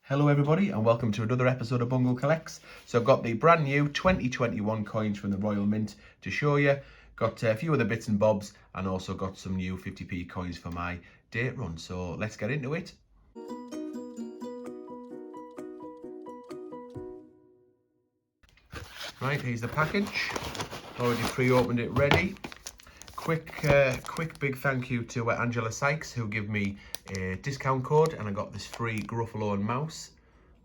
Hello everybody and welcome to another episode of Bungle Collects. So I've got the brand new 2021 coins from the Royal Mint to show you. Got a few other bits and bobs and also got some new 50p coins for my date run. So let's get into it. Right, here's the package. Already pre-opened it ready. Quick big thank you to Angela Sykes who gave me a discount code and I got this free Gruffalo and mouse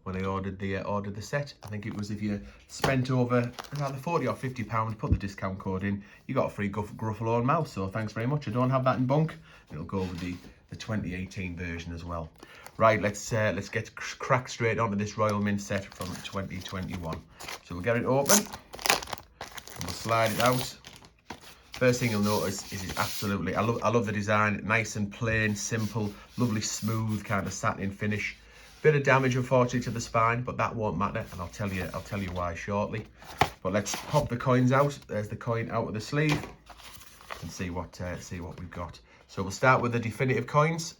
when I ordered the set. I think it was if you spent over either 40 or 50 pounds, put the discount code in, you got a free Gruffalo and mouse. So thanks very much. I don't have that in bunk. It'll go with the 2018 version as well. Right, let's get cracked straight onto this Royal Mint set from 2021. So we'll get it open and we'll slide it out. First thing you'll notice is it's absolutely, I love the design, nice and plain, simple, lovely smooth kind of satin finish. Bit of damage unfortunately to the spine, but that won't matter, and I'll tell you why shortly. But let's pop the coins out. There's the coin out of the sleeve, and see what we've got. So we'll start with the definitive coins.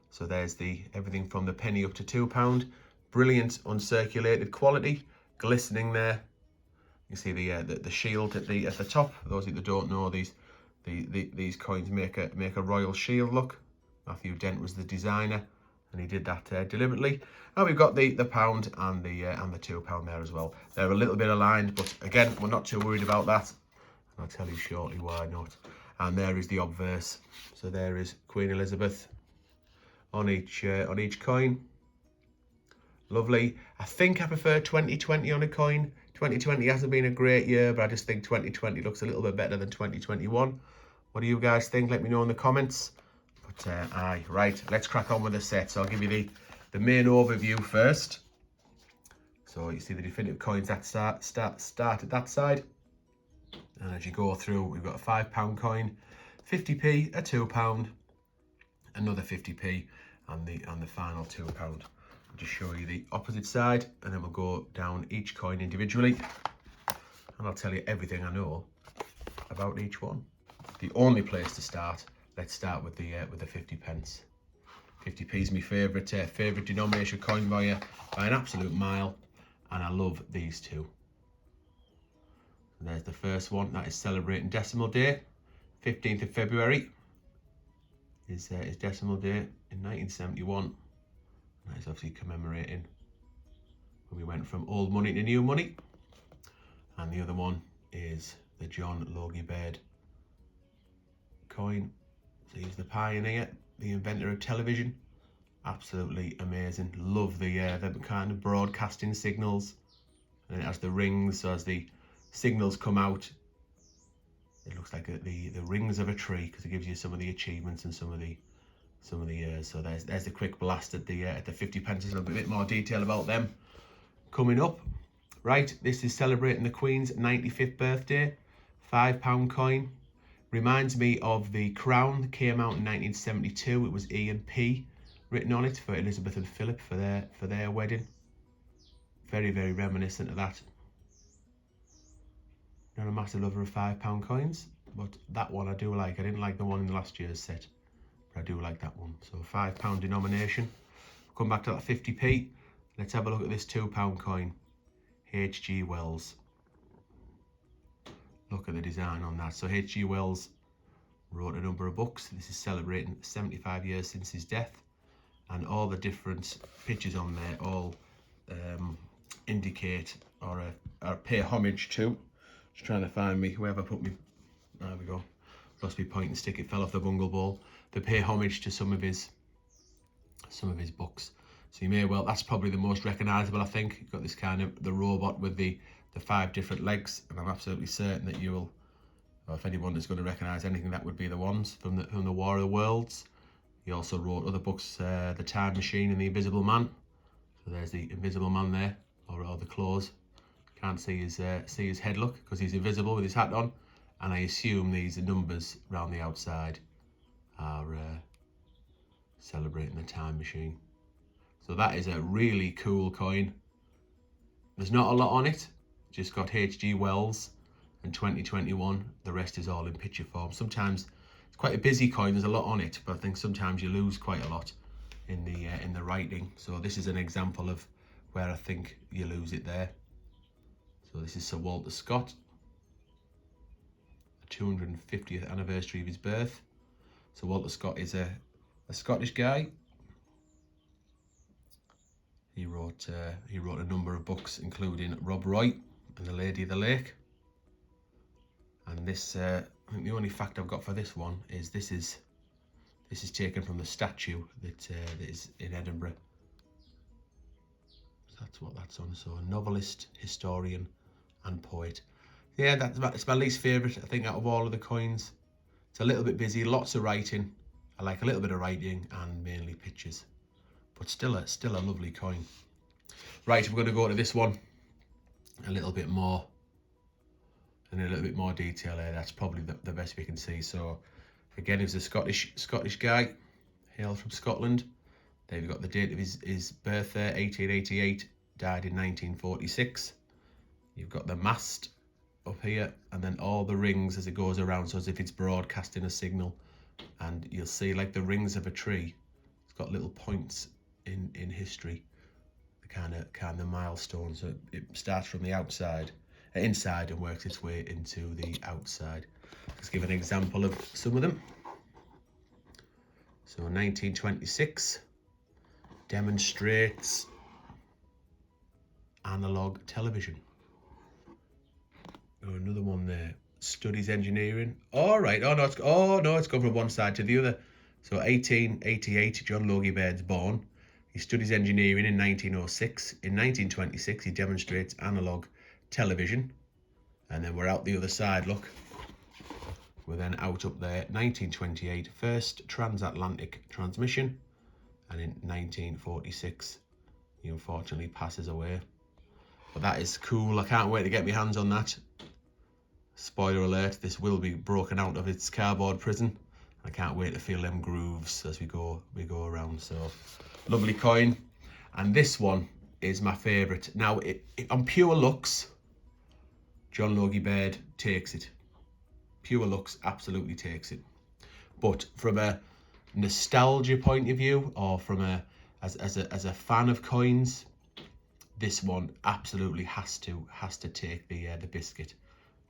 So there's everything from the penny up to £2. Brilliant uncirculated quality, glistening there. You see the shield at the top. For those of you that don't know, these coins make a royal shield look. Matthew Dent was the designer, and he did that deliberately. And we've got the pound and the £2 there as well. They're a little bit aligned, but again, we're not too worried about that. And I'll tell you shortly why not. And there is the obverse. So there is Queen Elizabeth on each coin. Lovely. I think I prefer 2020 on a coin. 2020 hasn't been a great year, but I just think 2020 looks a little bit better than 2021. What do you guys think? Let me know in the comments. But aye, right, let's crack on with the set. So I'll give you the main overview first. So you see the definitive coins that start at that side. And as you go through, we've got a £5 coin, 50p, a £2, another 50p, and the final £2. I'll just show you the opposite side, and then we'll go down each coin individually, and I'll tell you everything I know about each one. The only place to start, let's start with the 50 pence. 50p is my favourite denomination coin by an absolute mile, and I love these two. And there's the first one, that is celebrating decimal day. 15th of February is decimal day in 1971. That is obviously commemorating when we went from old money to new money. And the other one is the John Logie Baird coin. So he's the pioneer, the inventor of television. Absolutely amazing. Love the kind of broadcasting signals. And it has the rings, so as the signals come out, it looks like the rings of a tree, because it gives you some of the achievements and some of the years. So there's the quick blast at the 50 pence. There's a little bit more detail about them coming up. Right, this is celebrating the Queen's 95th birthday. £5 coin. Reminds me of the crown that came out in 1972. It was E and P written on it for Elizabeth and Philip for their wedding. Very, very reminiscent of that. Not a massive lover of £5 coins, but that one I do like. I didn't like the one in the last year's set, but I do like that one. So £5 denomination. Come back to that 50p. Let's have a look at this £2 coin. H.G. Wells. Look at the design on that. So H.G. Wells wrote a number of books. This is celebrating 75 years since his death, and all the different pictures on there all indicate or pay homage to. Just trying to find me wherever I put me. There we go. Lost me point and stick. It fell off the bungle ball. They pay homage to some of his books. So you may well, that's probably the most recognisable, I think. You've got this kind of the robot with the 5 different legs, and I'm absolutely certain that you will, or if anyone is going to recognise anything, that would be the ones from the War of the Worlds. He also wrote other books, The Time Machine and The Invisible Man. So there's the Invisible Man there, or the claws. Can't see his head look because he's invisible with his hat on, and I assume these numbers around the outside are celebrating the time machine. So that is a really cool coin. There's not a lot on it, just got H.G. Wells and 2021. The rest is all in picture form. Sometimes it's quite a busy coin, there's a lot on it, but I think sometimes you lose quite a lot in the writing. So this is an example of where I think you lose it there. So this is Sir Walter Scott, the 250th anniversary of his birth. So Walter Scott is a Scottish guy. He wrote a number of books, including Rob Roy and The Lady of the Lake. And this, I think the only fact I've got for this one is this is taken from the statue that is in Edinburgh. So that's what that's on. So a novelist, historian, and poet. Yeah, it's my least favourite, I think, out of all of the coins. It's a little bit busy, lots of writing. I like a little bit of writing and mainly pictures, but still a lovely coin. Right, we're going to go to this one a little bit more, in a little bit more detail here. That's probably the best we can see. So again, he was a Scottish guy, hailed from Scotland. There we've got the date of his birth there, 1888, died in 1946. You've got the mast up here, and then all the rings as it goes around, so as if it's broadcasting a signal. And you'll see, like the rings of a tree, it's got little points in history, the kind of milestones. So it starts from the inside and works its way into the outside. Let's give an example of some of them. So 1926 demonstrates analog television. Oh, another one there. Studies engineering. All right. Oh no, it's gone from one side to the other. So 1888, John Logie Baird's born. He studies engineering in 1906. In 1926, he demonstrates analog television. And then we're out the other side, look. We're then out up there. 1928, first transatlantic transmission. And in 1946, he unfortunately passes away. But that is cool. I can't wait to get my hands on that. Spoiler alert, this will be broken out of its cardboard prison. I can't wait to feel them grooves as we go around. So lovely coin. And this one is my favourite. Now, on pure looks, John Logie Baird takes it. Pure looks absolutely takes it. But from a nostalgia point of view, or from as a fan of coins, this one absolutely has to take the biscuit.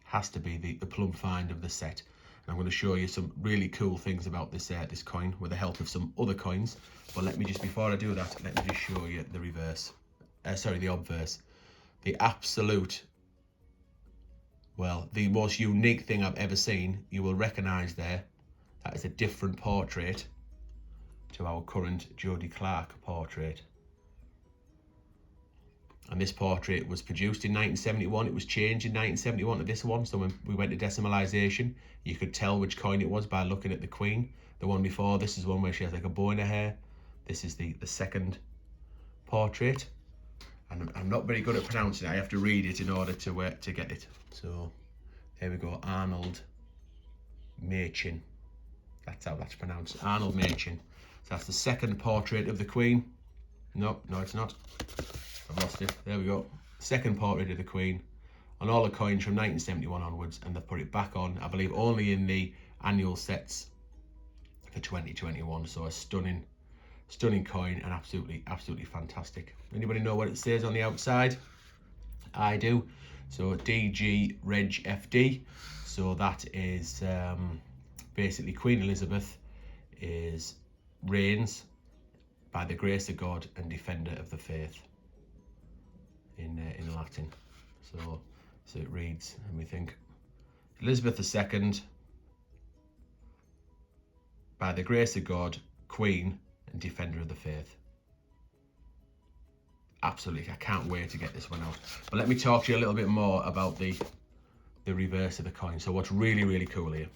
Has to be the plum find of the set. And I'm going to show you some really cool things about this coin with the help of some other coins. But let me just, before I do that, let me just show you the reverse. The obverse. The absolute, well, the most unique thing I've ever seen. You will recognise there, that is a different portrait to our current Jodie Clark portrait. And this portrait was produced in 1971. It was changed in 1971 to this one. So when we went to decimalisation, you could tell which coin it was by looking at the Queen. The one before this is one where she has like a bow in her hair. This is the second portrait. And I'm not very good at pronouncing it. I have to read it in order to get it. So there we go, Arnold Machin. That's how that's pronounced, Arnold Machin. So that's the second portrait of the Queen. No, it's not. I've lost it. There we go. Second portrait of the Queen on all the coins from 1971 onwards, and they've put it back on, I believe, only in the annual sets for 2021. So a stunning coin, and absolutely fantastic. Anybody know what it says on the outside? I do. So DG Reg FD. So that is basically Queen Elizabeth reigns by the grace of God and defender of the faith in Latin. So it reads, and we think, Elizabeth II, by the grace of God, Queen and defender of the faith. Absolutely, I can't wait to get this one out. But let me talk to you a little bit more about the reverse of the coin. So what's really cool here,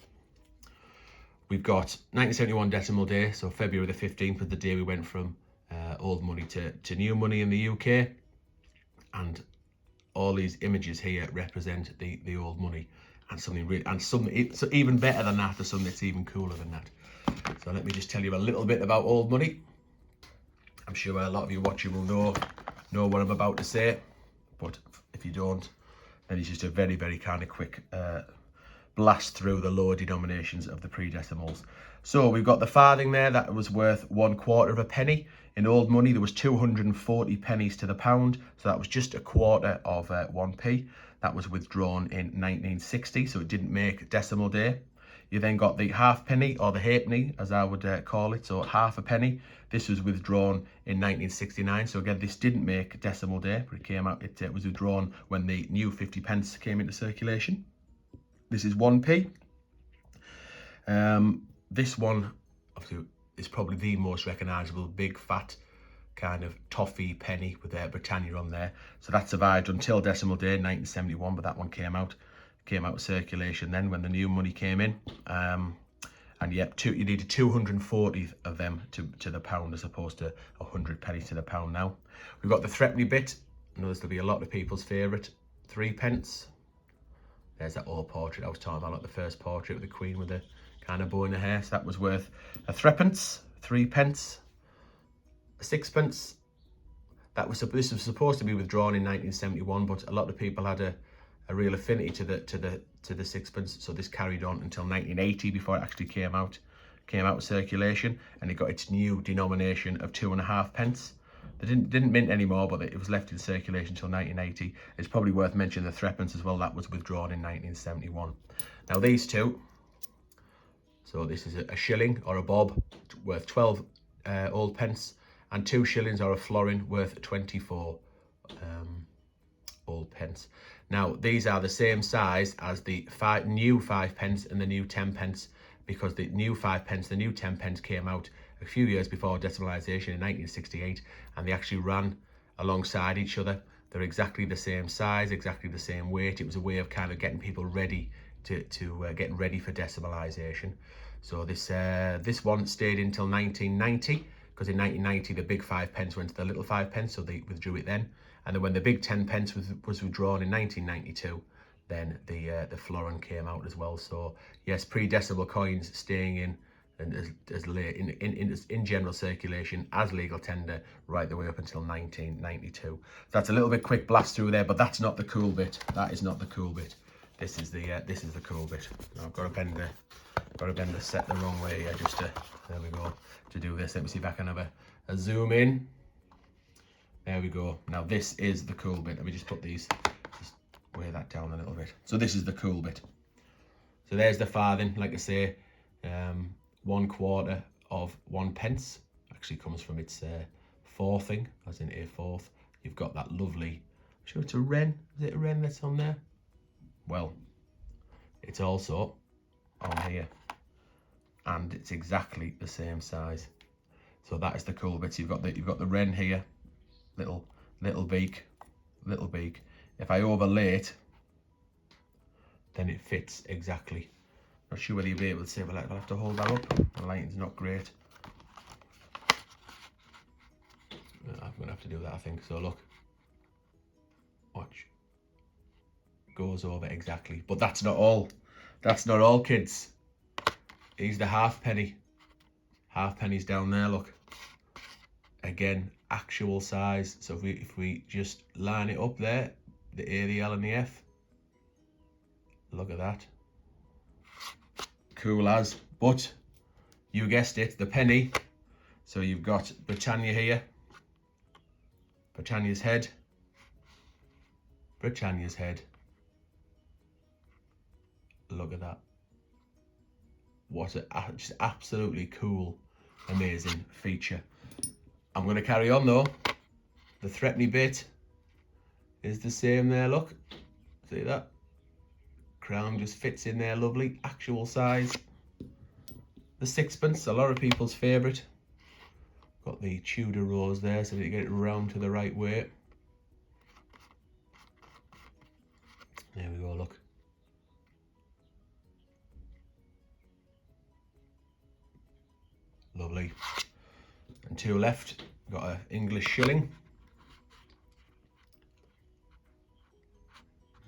we've got 1971 decimal day, so February the 15th was the day we went from old money to new money in the UK. And all these images here represent the old money, and something it's even better than that, or something that's even cooler than that. So let me just tell you a little bit about old money. I'm sure a lot of you watching will know what I'm about to say, but if you don't, then it's just a very kind of quick blast through the lower denominations of the pre-decimals. So we've got the farthing there, that was worth 1/4 of a penny. In old money, there was 240 pennies to the pound, so that was just 1/4 of 1p. That was withdrawn in 1960, so it didn't make decimal day. You then got the halfpenny, or the halfpenny, as I would call it, so half a penny. This was withdrawn in 1969, so again, this didn't make decimal day, but it was withdrawn when the new 50 pence came into circulation. This is 1p. This one, obviously, is probably the most recognisable, big fat kind of toffee penny with Britannia on there. So that survived until decimal day in 1971, but that one came out of circulation then when the new money came in. And yep, you needed 240 of them to the pound, as opposed to 100 pennies to the pound now. We've got the threepenny bit. I know this will be a lot of people's favourite. 3 pence. There's that old portrait I was talking about, like the first portrait of the Queen with the kind of bow in her hair. So that was worth a 3p, 3 pence, 6 pence. This was supposed to be withdrawn in 1971, but a lot of people had a real affinity to the 6 pence, so this carried on until 1980 before it actually came out of circulation, and it got its new denomination of 2.5 pence. They didn't mint anymore, but it was left in circulation until 1980. It's probably worth mentioning the 3p as well. That was withdrawn in 1971. Now these two, so this is a shilling or a bob worth 12 old pence, and 2 shillings or a florin worth 24 old pence. Now these are the same size as the new 5 pence and the new 10 pence, because the new 5 pence, the new 10 pence came out a few years before decimalisation in 1968, and they actually ran alongside each other. They're exactly the same size, exactly the same weight. It was a way of kind of getting people ready to getting ready for decimalisation. So this one stayed until 1990, because in 1990 the big 5 pence went to the little 5 pence, so they withdrew it then. And then when the big 10 pence was withdrawn in 1992, then the florin came out as well. So yes, pre-decimal coins staying in and in general circulation as legal tender right the way up until 1992. That's a little bit quick blast through there, but that's not the cool bit. That is not the cool bit. This is the cool bit. Now I've got to bend the set the wrong way here, just to, there we go, to do this. Let me see if I can have a zoom in. There we go. Now this is the cool bit. Let me just put these, just weigh that down a little bit. So this is the cool bit. So there's the farthing, like I say, 1/4 of 1 pence. Actually comes from its fourthing, as in a fourth. You've got that lovely, I'm sure it's a wren. Is it a wren that's on there? Well, it's also on here, and it's exactly the same size. So that is the cool bit. So you've got the wren here, little beak. If I overlay it, then it fits exactly. Not sure whether you'll be able to see, but I'll have to hold that up. The lighting's not great. I'm gonna have to do that, I think. So look, watch. Goes over exactly. But that's not all. That's not all, kids. Here's the halfpenny. Halfpenny's down there, look. Again, actual size. So if we just line it up there, the A, the L and the F. Look at that. Cool as. But you guessed it, the penny. So you've got Britannia here. Britannia's head. Britannia's head. Look at that. What a just absolutely cool, amazing feature. I'm going to carry on though. The threepenny bit is the same there, look. See that? Crown just fits in there lovely, actual size. The 6p, a lot of people's favourite. Got the Tudor rose there, so that you get it round to the right way. There we go, look. Lovely. And 2 left. Got an English shilling.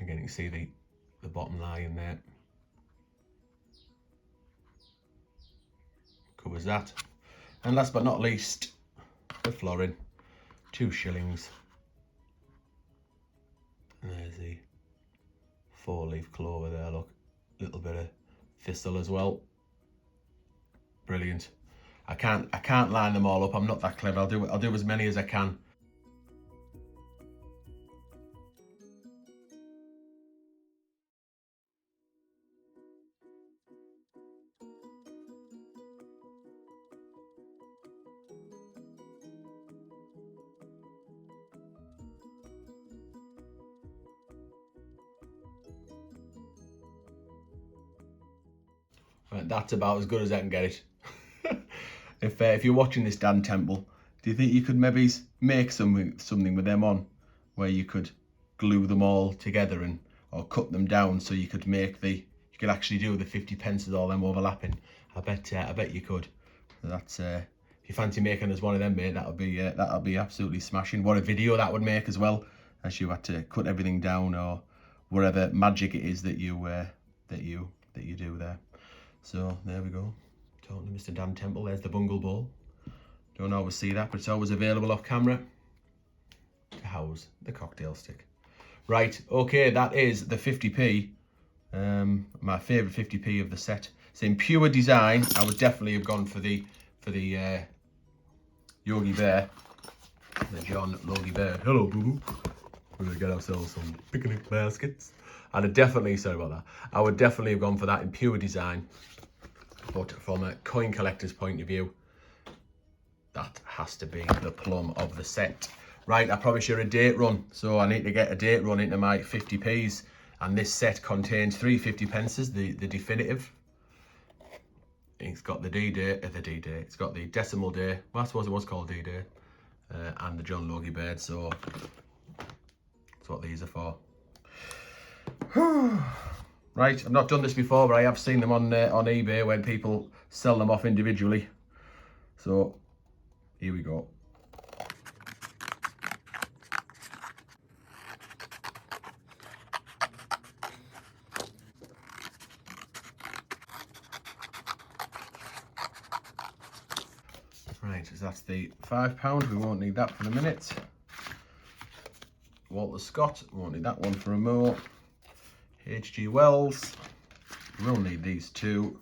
Again, you can see the bottom line there. Covers that. And last but not least, the florin. 2 shillings. And there's the 4-leaf clover there, look. Little bit of thistle as well. Brilliant. I can't line them all up. I'm not that clever. I'll do as many as I can. Right, that's about as good as I can get it. If you're watching this, Dan Temple, do you think you could maybe make something with them on, where you could glue them all together or cut them down so you could you could actually do the 50 pence with all them overlapping? I bet you could. That's if you fancy making us one of them, mate, that'll be absolutely smashing. What a video that would make as well, as you had to cut everything down or whatever magic it is that you do there. So there we go. Talking to Mr. Dan Temple. There's the Bungle Bowl. Don't always see that, but it's always available off camera to house the cocktail stick. Right, okay, that is the 50p. My favourite 50p of the set. It's in pure design. I would definitely have gone for the Yogi Bear, the John Logie Bear. Hello, boo boo. We're gonna get ourselves some picnic baskets. I'd have definitely, sorry about that. I would definitely have gone for that in pure design. But from a coin collector's point of view, that has to be the plum of the set. Right, I promised you a date run, so I need to get a date run into my 50p's. And this set contains 3 50 pences, the definitive. It's got the D-Day, it's got the decimal day, well I suppose it was called D-Day, and the John Logie Bird, so that's what these are for. Right, I've not done this before, but I have seen them on eBay when people sell them off individually. So here we go. Right, so that's the £5. We won't need that for a minute. Walter Scott, we won't need that one for a mo. H.G. Wells, we'll need these two,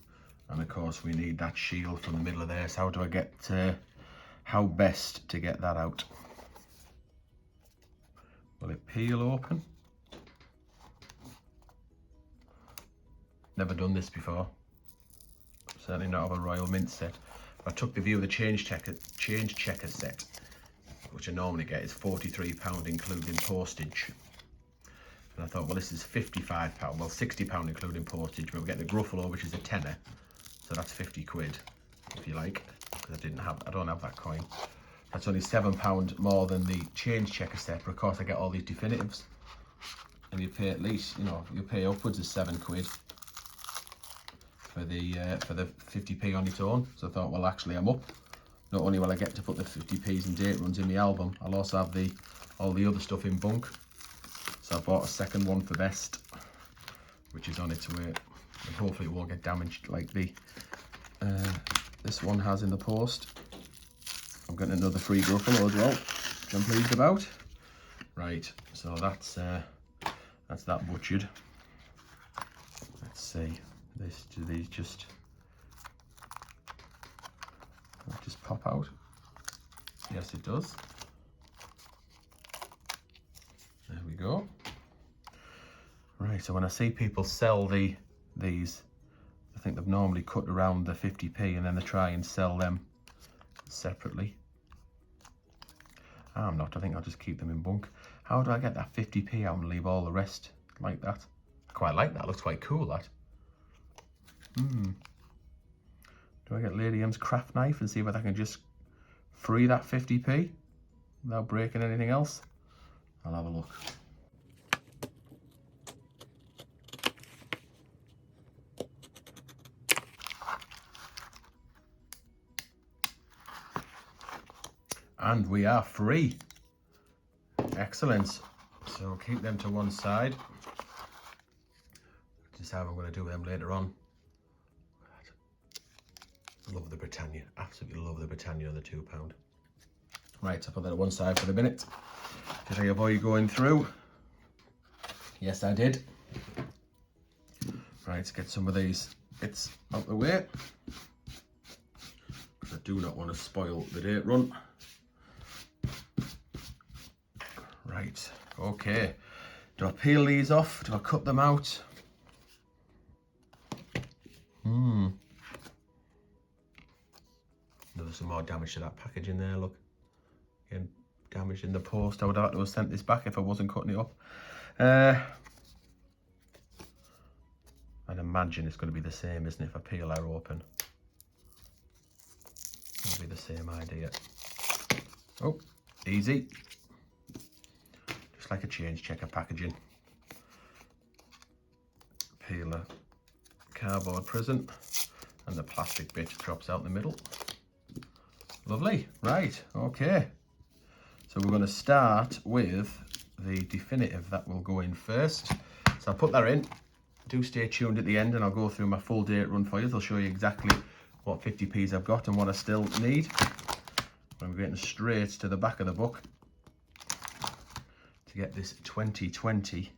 and of course we need that shield from the middle of there. So how do I get how best to get that out? Will it peel open? Never done this before, certainly not of a Royal Mint set. I took the view of the change checker set, which I normally get is £43 including postage. And I thought, well, this is £55, well, £60 including postage, but we get the Gruffalo, which is a tenner, so that's 50 quid, if you like, because I don't have that coin. That's only £7 more than the change checker set, but of course I get all these definitives, and you pay at least, you pay upwards of 7 quid for the 50p on its own. So I thought, well, actually I'm up. Not only will I get to put the 50p's and date runs in the album, I'll also have all the other stuff in bunk. So I bought a second one for best, which is on its way, and hopefully it won't get damaged like this one has in the post. I'm getting another free Gruffalo as well, which I'm pleased about. Right, so that's that butchered. Let's see, do these just pop out? Yes, it does. There we go. Right, so when I see people sell these, I think they've normally cut around the 50p and then they try and sell them separately. I'm not, I think I'll just keep them in bunk. How do I get that 50p out and leave all the rest like that? I quite like that, looks quite cool, that. Do I get Lady M's craft knife and see whether I can just free that 50p without breaking anything else? I'll have a look. And we are free. Excellent. So keep them to one side. Just how I'm going to do them later on. Love the Britannia. Absolutely love the Britannia on the £2. Right, I'll put that at one side for the minute. Did I avoid going through? Yes, I did. Right, let's get some of these bits out the way. I do not want to spoil the date run. Right, okay. Do I peel these off? Do I cut them out? There's some more damage to that packaging there, look. Again, damage in the post. I would have to have sent this back if I wasn't cutting it up. I'd imagine it's going to be the same, isn't it, if I peel her open? It'll be the same idea. Oh, easy. Just like a change checker packaging. Peel a cardboard prison and the plastic bit drops out in the middle. Lovely. Right, okay. So we're going to start with the definitive that will go in first. So I'll put that in. Do stay tuned at the end and I'll go through my full date run for you. I'll show you exactly what 50p's I've got and what I still need. I'm getting straight to the back of the book to get this 2020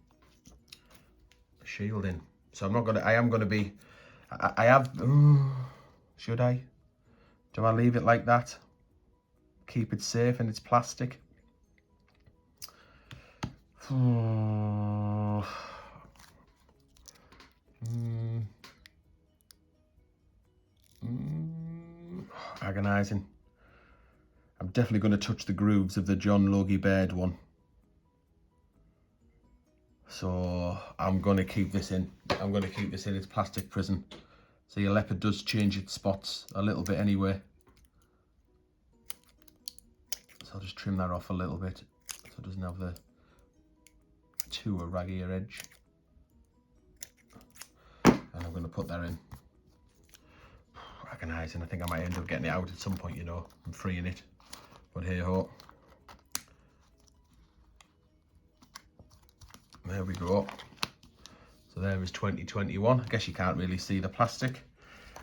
shield in. So I am gonna be, should I? Do I leave it like that? Keep it safe and it's plastic? Agonising. I'm definitely going to touch the grooves of the John Logie Baird one. So I'm going to keep this in. I'm going to keep this in its plastic prison. So your leopard does change its spots a little bit anyway. So I'll just trim that off a little bit so it doesn't have the too raggier edge. And I'm going to put that in. Agonising. I think I might end up getting it out at some point, you know. I'm freeing it. But hey ho. There we go. So there is 2021. I guess you can't really see the plastic.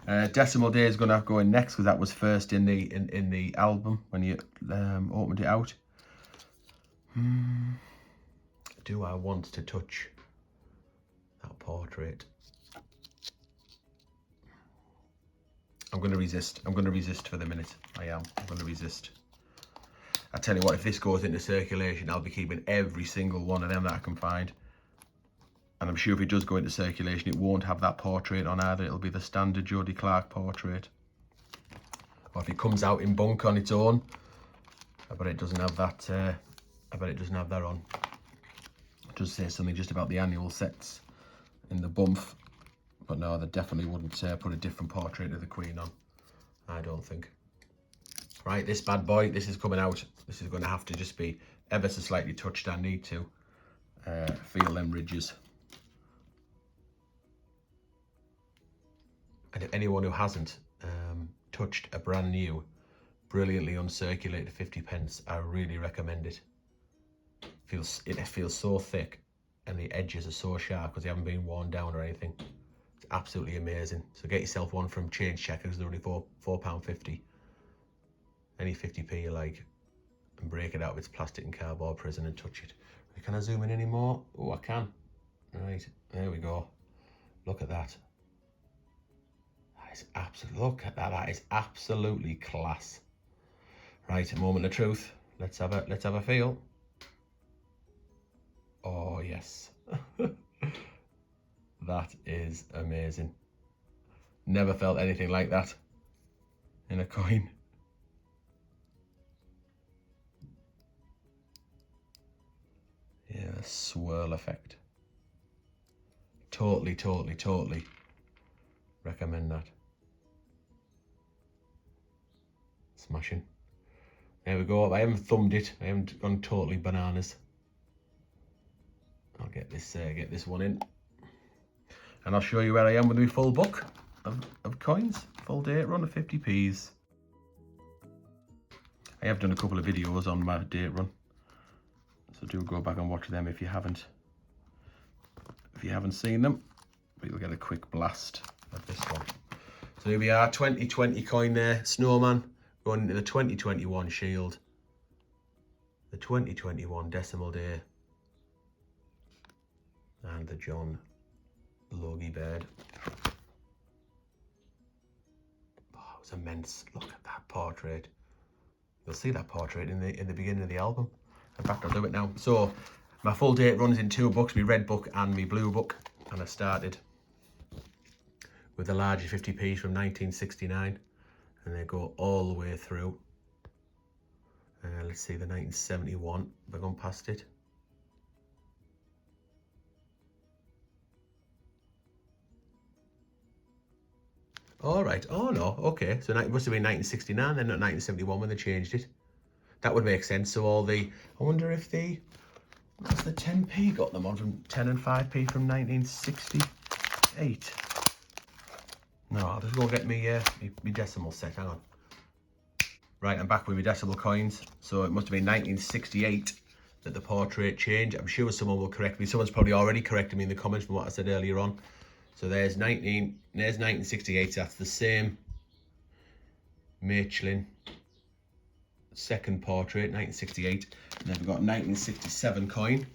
Decimal day is going to go in next because that was first in the album when you opened it out. Do I want to touch that portrait? I'm going to resist. I'm going to resist for the minute. I'm going to resist. I tell you what, if this goes into circulation, I'll be keeping every single one of them that I can find. And I'm sure if it does go into circulation, it won't have that portrait on either. It'll be the standard Jodie Clark portrait. Or if it comes out in bunk on its own, I bet it doesn't have that. I bet it doesn't have that on. It does say something just about the annual sets in the bump. But no, they definitely wouldn't put a different portrait of the Queen on. I don't think. Right, this bad boy, this is coming out. This is going to have to just be ever so slightly touched. I need to feel them ridges. And if anyone who hasn't touched a brand new, brilliantly uncirculated 50p, I really recommend it. It feels so thick and the edges are so sharp because they haven't been worn down or anything. It's absolutely amazing. So get yourself one from Change Checkers. They're only £4.50. Any 50p you like, and break it out of its plastic and cardboard prison and touch it. Can I zoom in any more? Oh, I can. Right, there we go. Look at that. That is absolutely, look at that. That is absolutely class. Right, a moment of truth. Let's have a feel. Oh yes. That is amazing. Never felt anything like that in a coin. Yeah, the swirl effect. Totally recommend that. Smashing. There we go. I haven't thumbed it. I haven't gone totally bananas. I'll get this one in. And I'll show you where I am with my full book of coins. Full date run of 50p's. I have done a couple of videos on my date run. So do go back and watch them if you haven't seen them. But you'll get a quick blast of this one. So here we are, 2020 coin there, Snowman, going into the 2021 shield. The 2021 decimal day. And the John Logie bird. Oh, it was immense. Look at that portrait. You'll see that portrait in the beginning of the album. In fact, I'll do it now. So my full date runs in 2 books, my red book and my blue book. And I started with the larger 50p from 1969. And they go all the way through. Let's see, the 1971. Have I gone past it? All right. Oh, no. Okay. So it must have been 1969 then, not 1971 when they changed it. That would make sense. So all the... I wonder if what's the 10p got them on from 10 and 5p from 1968? No, I'll just go get me decimal set. Hang on. Right, I'm back with my decimal coins. So it must have been 1968 that the portrait changed. I'm sure someone will correct me. Someone's probably already corrected me in the comments from what I said earlier on. So there's 1968. That's the same Michelin second portrait, 1968. And then we've got 1967 coin.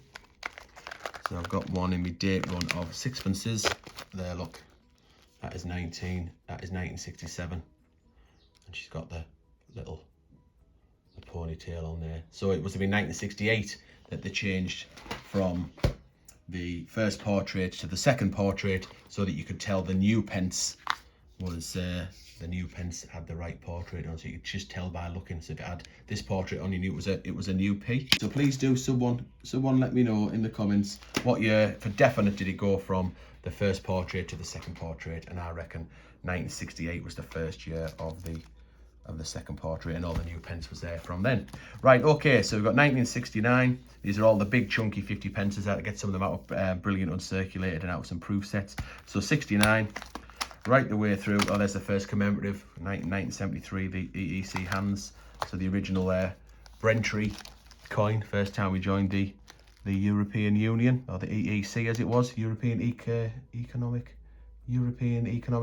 So I've got one in my date run of sixpences. There, look. That is 1967. And she's got the ponytail on there. So it must have been 1968 that they changed from the first portrait to the second portrait, so that you could tell the new pence was the new pence had the right portrait on. So you could just tell by looking. So if it had this portrait on, you knew it was a new P. So please do someone let me know in the comments what year for definite did it go from the first portrait to the second portrait. And I reckon 1968 was the first year of the second portrait, and all the new pence was there from then. Right, okay, so we've got 1969. These are all the big chunky 50 pences. I had to get some of them out of Brilliant Uncirculated and out of some proof sets. So 69, right the way through. Oh, there's the first commemorative, 1973, the EEC hands. So the original Brentry coin, first time we joined the European Union, or the EEC as it was, European Economic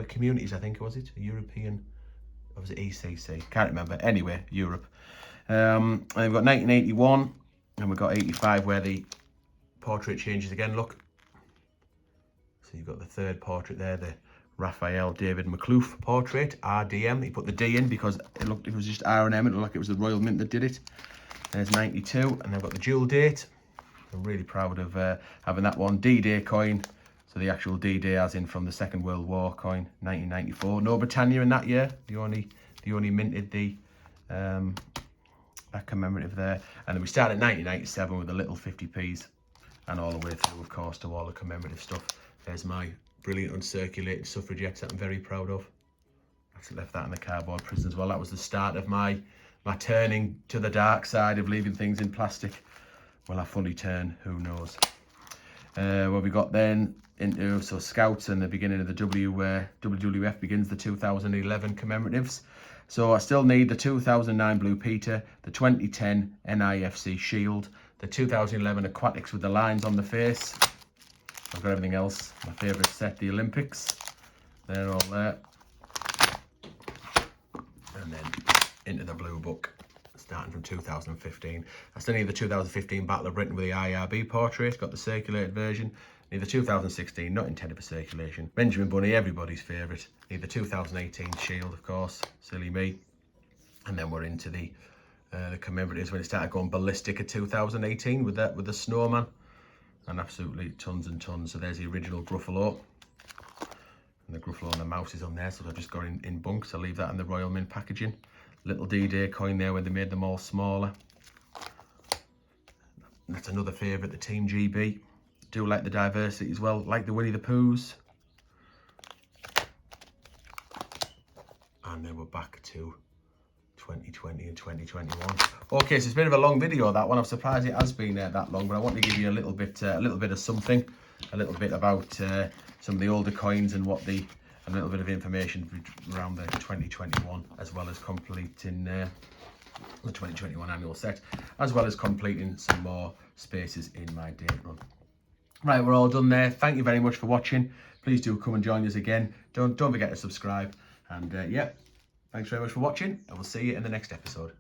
Communities, I think it was it, European... Or was it ECC? Can't remember. Anyway, Europe. And we've got 1981, and we've got 85 where the portrait changes again. Look. So you've got the third portrait there, the Raphael David McCloof portrait, RDM. He put the D in because it was just R&M. It looked like it was the Royal Mint that did it. There's 92, and I've got the dual date. I'm really proud of having that one. D-Day coin. So the actual D-Day as in from the Second World War coin, 1994. No Britannia in that year. They only minted that commemorative there. And then we started in 1997 with the little 50p's, and all the way through, of course, to all the commemorative stuff. There's my Brilliant Uncirculated suffragettes that I'm very proud of. Actually left that in the cardboard prison as well. That was the start of my turning to the dark side of leaving things in plastic. Will I fully turn? Who knows? What we got then into Scouts, and the beginning of the WWF begins the 2011 commemoratives. So I still need the 2009 Blue Peter, the 2010 NIFC Shield, the 2011 Aquatics with the lines on the face. I've got everything else. My favourite set, the Olympics. They're all there. And then into the blue book, starting from 2015. I still need the 2015 Battle of Britain with the IRB portrait. Got the circulated version. Need the 2016, not intended for circulation. Benjamin Bunny, everybody's favourite. Need the 2018 Shield, of course. Silly me. And then we're into the commemoratives when it started going ballistic at 2018 with the snowman. And absolutely tons and tons. So there's the original Gruffalo. And the Gruffalo and the mouse is on there, so I've just got in bunks. I'll leave that in the Royal Mint packaging. Little D-Day coin there when they made them all smaller. That's another favourite, the Team GB. Do like the diversity as well, like the Winnie the Poohs. And then we're back to 2020 and 2021. Okay, so it's a bit of a long video, that one. I'm surprised it has been that long, but I want to give you a little bit of something, a little bit about some of the older coins and a little bit of information around the 2021, as well as completing the 2021 annual set, as well as completing some more spaces in my date run. Right, we're all done there. Thank you very much for watching. Please do come and join us again. Don't forget to subscribe. And yeah, thanks very much for watching, and we'll see you in the next episode.